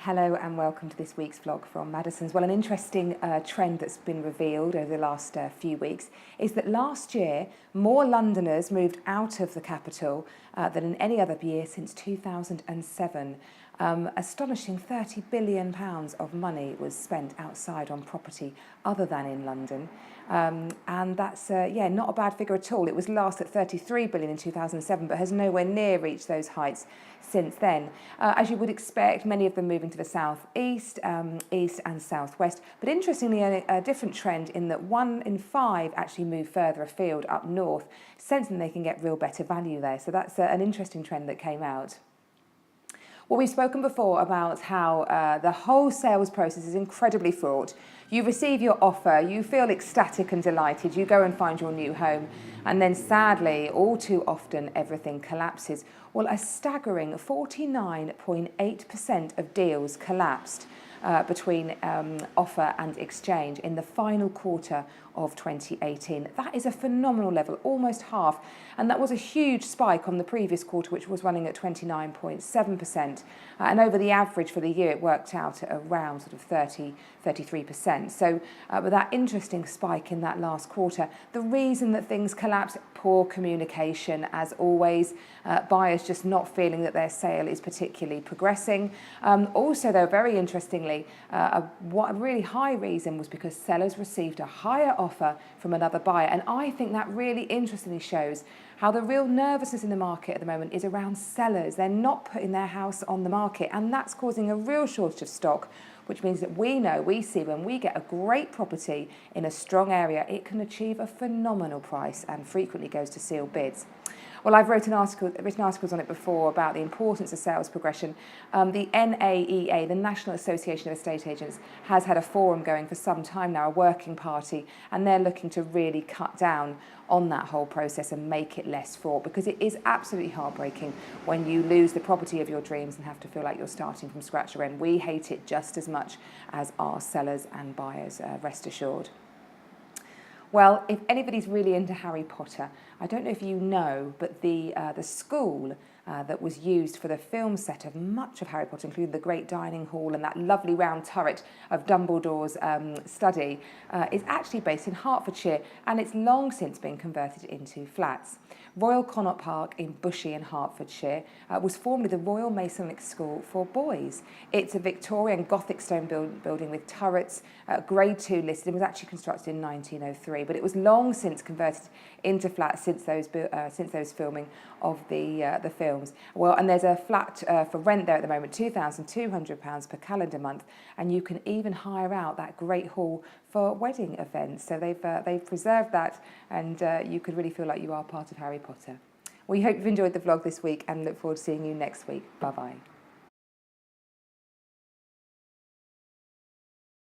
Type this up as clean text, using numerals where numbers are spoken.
Hello and welcome to this week's vlog from Maddisons. Well, an interesting trend that's been revealed over the last few weeks is that last year more Londoners moved out of the capital than in any other year since 2007. Astonishing £30 billion of money was spent outside on property other than in London. And that's, not a bad figure at all. It was last at 33 billion in 2007, but has nowhere near reached those heights since then. As you would expect, many of them moving to the southeast, east and southwest. But interestingly, a different trend in that 1 in 5 actually move further afield up north, sensing they can get real better value there. So that's an interesting trend that came out. Well, we've spoken before about how the whole sales process is incredibly fraught. You receive your offer, you feel ecstatic and delighted, you go and find your new home, and then sadly, all too often, everything collapses. Well, a staggering 49.8% of deals collapsed between offer and exchange in the final quarter of 2018. That is a phenomenal level, almost half, and that was a huge spike on the previous quarter, which was running at 29.7%, and over the average for the year it worked out at around sort of 33%. So with that interesting spike in that last quarter, the reason that things collapsed, poor communication as always, buyers just not feeling that their sale is particularly progressing. Also though, very interestingly, a really high reason was because sellers received a higher offer from another buyer, and I think that really interestingly shows how the real nervousness in the market at the moment is around sellers. They're not putting their house on the market, and that's causing a real shortage of stock, which means that we see when we get a great property in a strong area, it can achieve a phenomenal price and frequently goes to sealed bids. Well, I've written articles on it before about the importance of sales progression. The NAEA, the National Association of Estate Agents, has had a forum going for some time now, a working party, and they're looking to really cut down on that whole process and make it less fraught, because it is absolutely heartbreaking when you lose the property of your dreams and have to feel like you're starting from scratch again. We hate it just as much as our sellers and buyers, rest assured. Well, if anybody's really into Harry Potter, I don't know if you know, but the school that was used for the film set of much of Harry Potter, including the great dining hall and that lovely round turret of Dumbledore's study, is actually based in Hertfordshire, and it's long since been converted into flats. Royal Connaught Park in Bushey in Hertfordshire was formerly the Royal Masonic School for Boys. It's a Victorian Gothic stone building with turrets, Grade 2 listed, and was actually constructed in 1903, but it was long since converted into flats since those filming of the films. Well, and there's a flat for rent there at the moment, £2,200 per calendar month, and you can even hire out that great hall for wedding events. So they've preserved that, and you could really feel like you are part of Harry Potter. We hope you've enjoyed the vlog this week and look forward to seeing you next week. Bye-bye.